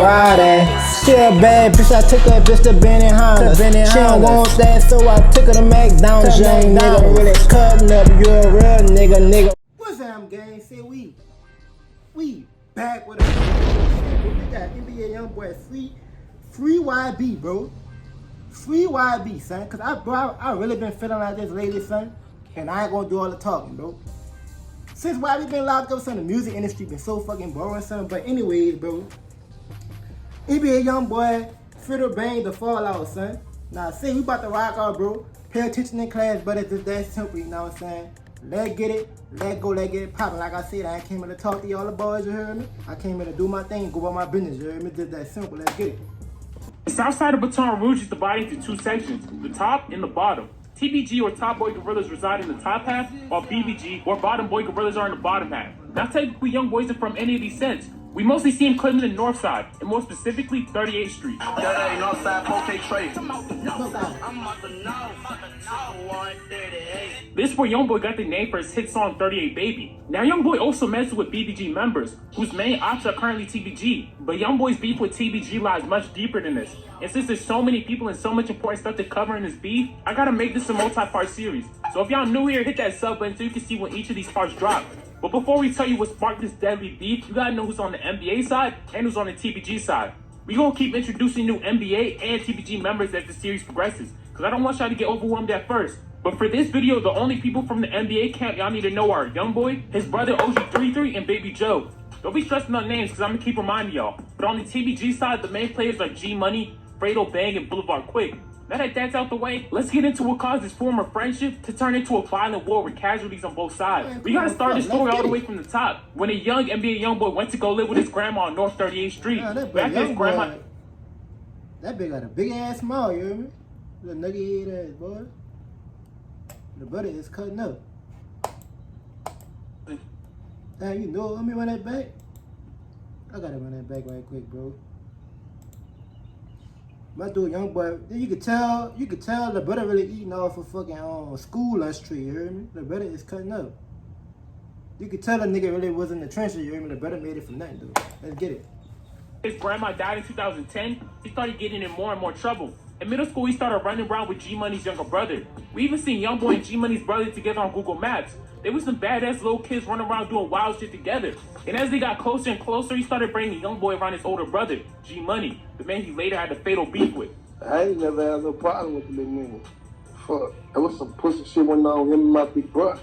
riding. She a bad bitch, I took that bitch to Benny Honda. She don't want that, so I took her to McDonald's. Young nigga really cutting up, you a real nigga. What's up, gang? Say we back with a we got NBA Youngboy free YB, bro. Free YB, son. Cause I really been feeling like this lately, son. And I ain't gonna do all the talking, bro. Since YB been locked up, son, the music industry been so fucking boring, son. But anyways, bro. NBA Youngboy, Fredo bang the fallout, son. Now, say we about to rock out, bro. Pay attention in class, but it's just that simple, you know what I'm saying? Let's get it, let's go, let's get it poppin'. Like I said, I ain't came here to talk to y'all the boys, you heard me? I came here to do my thing, go about my business, you heard me? Just that simple, let's get it. The south side of Baton Rouge is divided into two sections, the top and the bottom. TBG or Top Boy Gorillas reside in the top half, while BBG or Bottom Boy Gorillas are in the bottom half. Now technically Young Boys are from any of these sets. We mostly see him claiming the north side, and more specifically 38th Street. This is where Youngboy got the name for his hit song 38 Baby. Now Youngboy also messes with BBG members, whose main ops are currently TBG, but Youngboy's beef with TBG lies much deeper than this. And since there's so many people and so much important stuff to cover in this beef, I gotta make this a multi-part series. So if y'all new here, hit that sub button so you can see when each of these parts drop. But before we tell you what sparked this deadly beef, you gotta know who's on the NBA side and who's on the TBG side. We gonna keep introducing new NBA and TBG members as the series progresses, cause I don't want y'all to get overwhelmed at first. But for this video, the only people from the NBA camp y'all need to know are Youngboy, his brother OG33, and Baby Joe. Don't be stressing on names, cause I'm gonna keep reminding y'all. But on the TBG side, the main players are G Money, Fredo, Bang, and Boulevard Quick. Now that that's out the way, let's get into what caused this former friendship to turn into a violent war with casualties on both sides. We gotta start this story all the way from the top. When a young NBA Youngboy went to go live with his grandma on North 38th Street. Back his grandma. That bitch got a big ass smile, you hear me? Little nugget head ass boy. The brother is cutting up. Damn, you know, let me run that back. I gotta run that back right quick, bro. My dude, Youngboy, you could tell the brother really eating off a fucking school lunch tree, you heard me? The brother is cutting up. You could tell the nigga really was in the trenches, you heard me? The brother made it from nothing, dude. Let's get it. His grandma died in 2010, he started getting in more and more trouble. In middle school, he started running around with G Money's younger brother. We even seen Youngboy and G Money's brother together on Google Maps. They were some badass little kids running around doing wild shit together. And as they got closer and closer, he started bringing Youngboy around his older brother, G Money, the man he later had a fatal beef with. I ain't never had no problem with the little nigga. Fuck, there was some pussy shit went on with him and my big brother.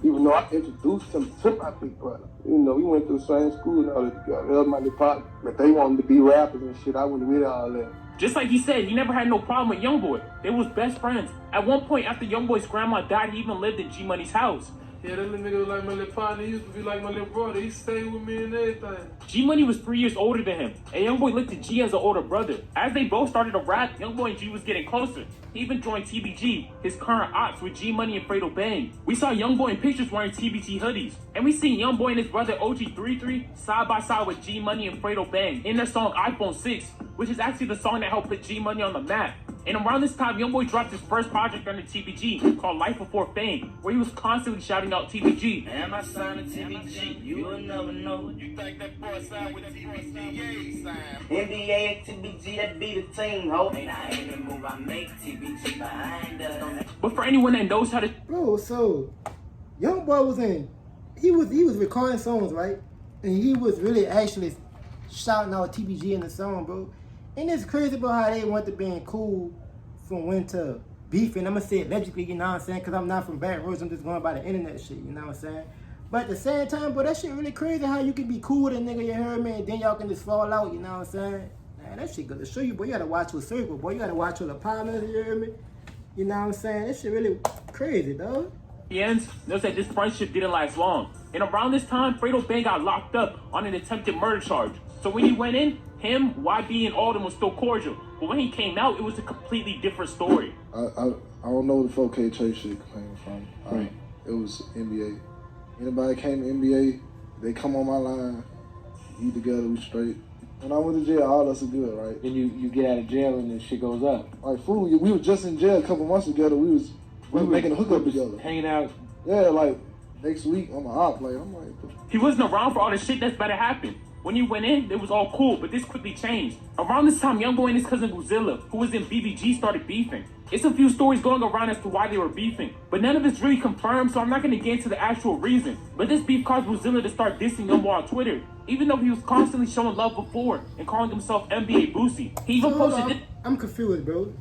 Even though I introduced him to my big brother. You know, we went to the same school and all that together. That was my department. But they wanted to be rappers and shit. I wouldn't with all that. Just like he said, he never had no problem with Youngboy. They was best friends. At one point, after Youngboy's grandma died, he even lived in G Money's house. Yeah, that little nigga was like my little partner. He used to be like my little brother. He stayed with me and everything. G Money was 3 years older than him, and Youngboy looked at G as an older brother. As they both started to rap, Youngboy and G was getting closer. He even joined TBG, his current ops with G Money and Fredo Bang. We saw Youngboy in pictures wearing TBG hoodies, and we seen Youngboy and his brother OG33 side by side with G Money and Fredo Bang in their song iPhone 6, which is actually the song that helped put G Money on the map. And around this time, Youngboy dropped his first project under TBG called Life Before Fame, where he was constantly shouting out TBG. Am I signing TBG? You will never know. You think that boy signed with TBG? NBA and TBG, that be the team, ho. And I ain't even move, I make TBG behind us. But for anyone that knows how to... Bro, so, Youngboy was he was recording songs, right? And he was really actually shouting out TBG in the song, bro. And it's crazy about how they went to being cool from when to beefing. I'm going to say it allegedly, you know what I'm saying? Because I'm not from Baton Rouge. I'm just going by the internet shit, you know what I'm saying? But at the same time, bro, that shit really crazy how you can be cool with a nigga, you heard me? And then y'all can just fall out, you know what I'm saying? Man, that shit good to show you, boy. You got to watch your circle, boy. You got to watch your partners, you heard me? You know what I'm saying? That shit really crazy, dog. The ends knows that this friendship didn't last long. And around this time, Fredo Bang got locked up on an attempted murder charge. So when he went in, him, YB, and Alden was still cordial. But when he came out, it was a completely different story. I don't know where the 4K Chase shit came from. Right. It was NBA. Anybody came to NBA, they come on my line, eat together, we straight. When I went to jail, all us are good, right? Then you get out of jail and then shit goes up. Like, fool, we were just in jail a couple months together. We were making a hookup together. Hanging out. Yeah, like, next week, I'm a op. Like, I'm like... He wasn't around for all the shit that's about to happen. When he went in, it was all cool, but this quickly changed. Around this time, Youngboy and his cousin Boozilla, who was in BBG, started beefing. It's a few stories going around as to why they were beefing, but none of it's really confirmed, so I'm not going to get into the actual reason. But this beef caused Boozilla to start dissing Youngboy on Twitter, even though he was constantly showing love before and calling himself NBA Boosie. He even posted this. I'm confused, bro.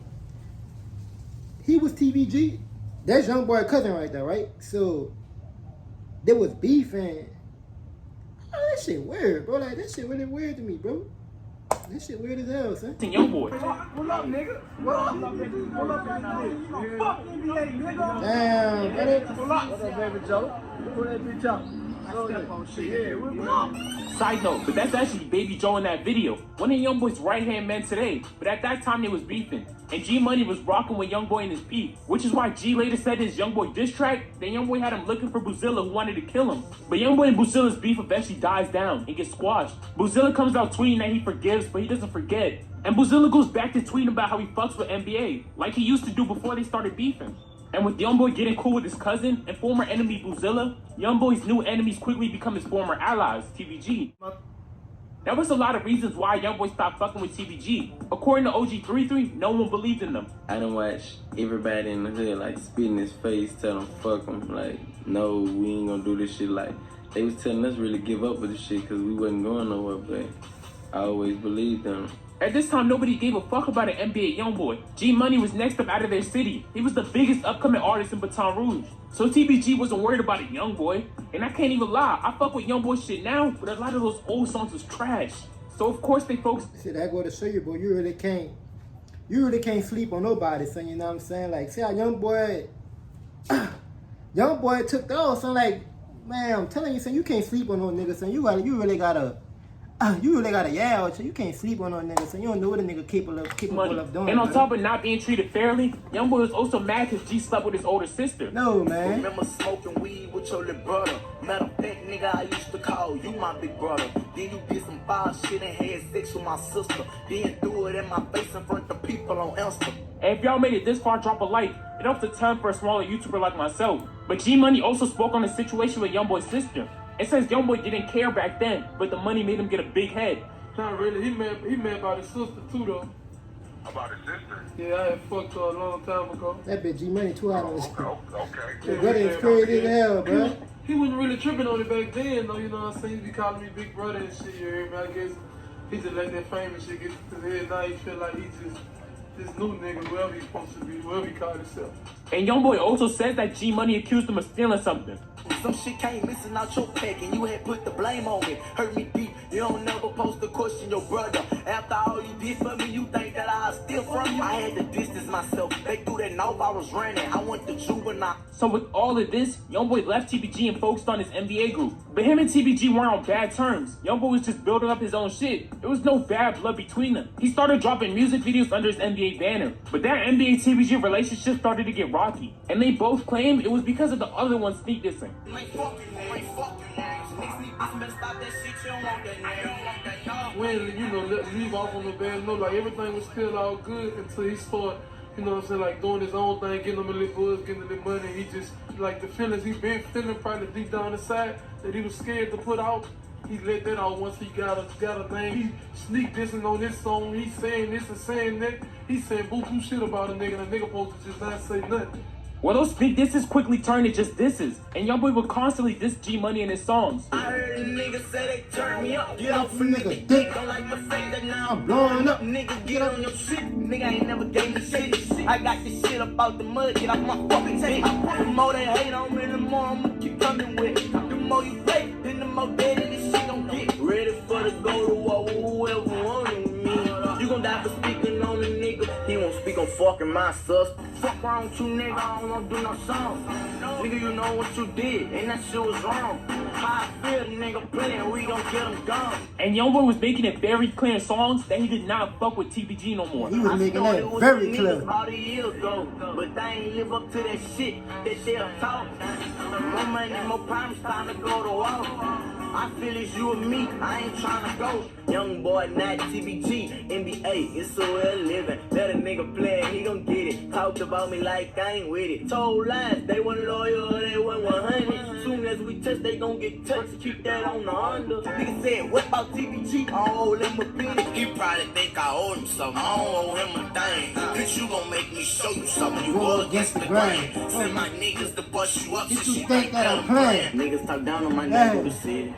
He was TBG. That's Youngboy cousin right there, right? So there was beefing. Oh, that shit weird, bro. Like, that shit really weird to me, bro. That shit weird as hell, son. Youngboy. Pull up, nigga. Pull up, nigga. Pull up, nigga. Fuck NBA, nigga. Damn, brother. Pull up. What up, baby Joe? Pull that bitch up. Side note, but that's actually Baby Joe in that video. One of Youngboy's right-hand men today, but at that time they was beefing. And G Money was rocking with Youngboy in his beef, which is why G later said in his Youngboy diss track that Youngboy had him looking for Boozilla who wanted to kill him. But Youngboy and Boozilla's beef eventually dies down and gets squashed. Boozilla comes out tweeting that he forgives, but he doesn't forget. And Boozilla goes back to tweeting about how he fucks with NBA, like he used to do before they started beefing. And with Youngboy getting cool with his cousin and former enemy Boozilla, Youngboy's new enemies quickly become his former allies, TBG. There was a lot of reasons why Youngboy stopped fucking with TBG. According to OG33, no one believed in them. I done watch everybody in the hood like spit in his face, tell him fuck him, like no, we ain't gonna do this shit. Like they was telling us really give up with this shit because we wasn't going nowhere, but I always believed them. At this time, nobody gave a fuck about an NBA Youngboy. G Money was next up out of their city. He was the biggest upcoming artist in Baton Rouge. So TBG wasn't worried about a Youngboy. And I can't even lie, I fuck with Youngboy shit now, but a lot of those old songs was trash. So of course they focused. See, that go to show you, bro. You really can't sleep on nobody, son. You know what I'm saying? Like, see how Youngboy took off, son. Like, man, I'm telling you, son, you can't sleep on no nigga, son. You really gotta yell, so you can't sleep on no nigga, so you don't know what a nigga capable of doing. And on top of not being treated fairly, Youngboy was also mad because G slept with his older sister. No, man. Remember smoking weed with your little brother? Matter of fact, nigga, I used to call you my big brother. Then you did some foul shit and had sex with my sister. Then threw it in my face in front of people on Insta. And if y'all made it this far, drop a like. It helps a ton for a smaller YouTuber like myself. But G Money also spoke on the situation with Youngboy's sister. It says Youngboy didn't care back then, but the money made him get a big head. Not really. He mad about his sister too, though. About his sister? Yeah, I had fucked her a long time ago. That bitch G Money too out on his Okay. Your brother is crazy as hell, bro. He wasn't really tripping on it back then, though, you know what I'm saying? He be calling me big brother and shit, you hear me? I guess he just let that fame and shit get to his head. Now he feel like he just this new nigga, whoever he's supposed to be, whoever he called himself. And Youngboy also says that G Money accused him of stealing something. Some shit came missing out your pack and you had put the blame on me. Hurt me deep, you don't never post to question your brother. After all you did for me, you think that I'll steal from you? I had to distance myself. They threw that knife, I was running. I went to juvenile. So with all of this, Youngboy left TBG and focused on his NBA group. But him and TBG weren't on bad terms. Youngboy was just building up his own shit. There was no bad blood between them. He started dropping music videos under his NBA banner. But that NBA TBG relationship started to get rocky. And they both claimed it was because of the other one sneak dissing. When, you know, leave off on the bad note, like everything was still all good until he started, you know what I'm saying, like doing his own thing, getting him a little buzz, getting a little money. He just, like the feelings he been feeling probably deep down inside that he was scared to put out, he let that out once he got a thing. He sneak dissing on this song, he's saying this and saying that. He's saying boo-boo shit about a nigga, and a nigga supposed to just not say nothing. Well, those big disses quickly turned to just disses, and Youngboy would constantly diss G Money in his songs. I heard a nigga say they turn me up. Get off a nigga dick. Don't like the fact that now I'm blowing up. Nigga, get on your shit. Nigga ain't never gave me shit. I got this shit up out the mud. Get off my fucking dick. The more they hate on me, the more I'ma keep coming with. The more you play, then the more dead this shit gon' get. Ready for the go to war with whoever wanted me. You gon' die for speaking on a nigga. He won't speak on fucking my sister. Fuck around with you, nigga. I don't wanna do no song. Nigga, you know what you did, and that shit was wrong. How I feel, nigga, playing, we gon' get him gone. And Youngboy was making it very clear in songs that he did not fuck with TBG no more. He was making that very clear. About a year ago, but they ain't live up to that shit that they'll talk. More money, more problems, time to go to war. I feel it's you and me, I ain't tryna go. Youngboy, not TBG, NBA, it's so well living. Let a nigga play, he gon' get it. Talked about me like I ain't with it. Told lies, they wasn't loyal, they wasn't 100. Soon as we touch, they gon' get touched. Keep that on the under. Nigga said, what about TBG? I owe him a bitch. He probably think I owe him something. I don't owe him a thing. Bitch, you gon' make me show you something. You go against the grain. Send my niggas to bust you up. Did you think that I'm playing? Niggas talk down on my neighborhood city.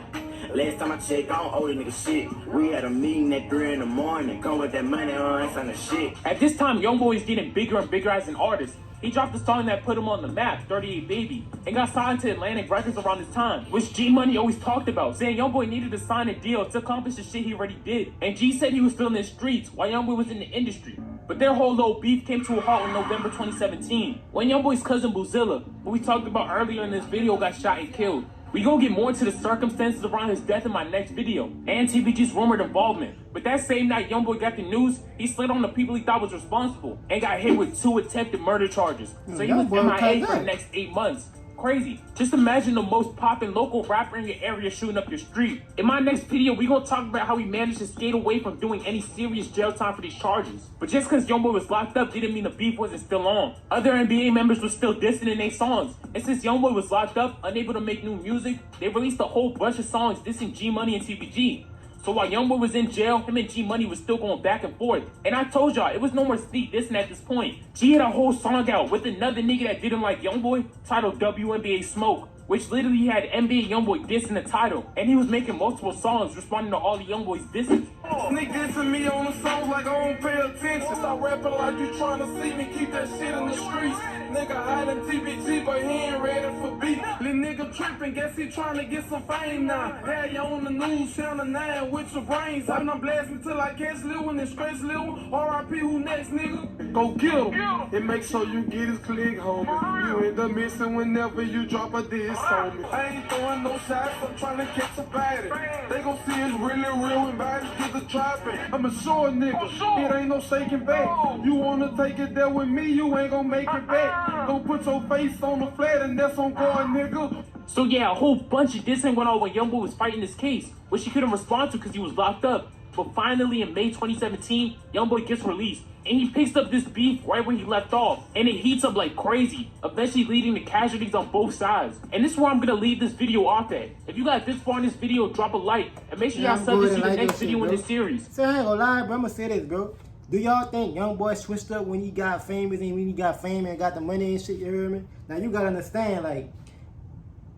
Last time I checked, I don't owe the nigga shit. We had a meeting at 3 in the morning. Come with that money on us on the shit. At this time, Youngboy is getting bigger and bigger as an artist. He dropped a song that put him on the map, 38 Baby, and got signed to Atlantic Records around this time, which G Money always talked about, saying Youngboy needed to sign a deal to accomplish the shit he already did. And G said he was still in the streets while Youngboy was in the industry. But their whole little beef came to a halt in November 2017, when Youngboy's cousin Boozilla, who we talked about earlier in this video, got shot and killed. We gonna get more into the circumstances around his death in my next video, and TBG's rumored involvement. But that same night Youngboy got the news, he slid on the people he thought was responsible, and got hit with 2 attempted murder charges. So he was MIA for the next 8 months. Crazy. Just imagine the most poppin' local rapper in your area shooting up your street. In my next video, we gonna talk about how he managed to skate away from doing any serious jail time for these charges. But just cause Youngboy was locked up didn't mean the beef wasn't still on. Other NBA members were still dissing in their songs. And since Youngboy was locked up, unable to make new music, they released a whole bunch of songs dissing G Money and TBG. So while Youngboy was in jail, him and G Money was still going back and forth. And I told y'all, it was no more sneak dissing at this point. G had a whole song out with another nigga that didn't like Youngboy, titled WNBA Smoke, which literally had NBA Youngboy diss in the title. And he was making multiple songs responding to all the Youngboy's disses. Sneak dissing me on the songs like I don't pay attention. Stop rapping like you trying to see me, keep that shit in the streets. Nigga hiding TBG, but he ain't ready for beat. Little nigga tripping, guess he trying to get some fame now. Had you on the news, channel 9 with your brains. I'm not blasting till I catch Lil and scratch Lil. R.I.P. who next, nigga? Go get him. And make sure you get his click, homie. You end up missing whenever you drop a diss on me. I ain't throwing no shots, I'm trying to catch a body. They gon' see it's really real when bodies get the dropping. I'm a short nigga, it ain't no shaking back. You wanna take it there with me, you ain't gon' make it back. Don't put your face on the flat and that's on guard, nigga. So yeah, a whole bunch of dissing went on when Youngboy was fighting this case, which he couldn't respond to because he was locked up. But finally in May 2017, Youngboy gets released, and he picks up this beef right where he left off, and it heats up like crazy, eventually leading to casualties on both sides. And this is where I'm gonna leave this video off at. If you got this far in this video, drop a like, and make sure y'all sub to see the next video in this series. So I ain't gonna lie, bro, I'm gonna say this, bro. Do y'all think Youngboy switched up when he got famous and when he got fame and got the money and shit, you hear me? Now you gotta understand, like,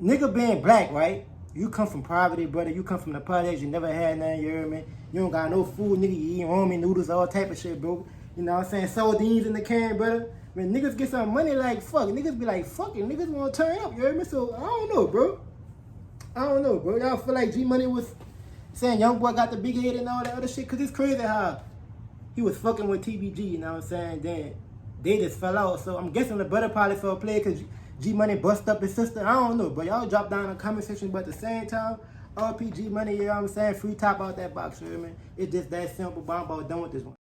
nigga being black, right? You come from poverty, brother. You come from the projects. You never had nothing, you hear me? You don't got no food, nigga. You eat ramen noodles, all type of shit, bro. You know what I'm saying? Sardines in the can, brother. When niggas get some money, like, fuck, niggas be like, fuck it. Niggas wanna turn up, you hear me? So, I don't know, bro. Y'all feel like G Money was saying Youngboy got the big head and all that other shit? Cause it's crazy how he was fucking with TBG, you know what I'm saying? Then they just fell out. So I'm guessing the brother probably fell play because G Money bust up his sister. I don't know, but y'all drop down in the comment section. But at the same time, RP G Money, you know what I'm saying? Free top out that box, you know what I mean? It's just that simple, but I'm about done with this one.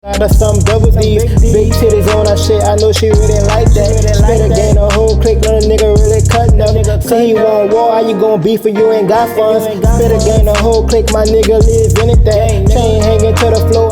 That's some double D, big titties on her shit, I know she really like that. Spit again, a whole click, little nigga really cutting up. See you on war, how you gon' beef if you ain't got funds? Spit again, a whole click, my nigga live anything. Chain hanging to the floor.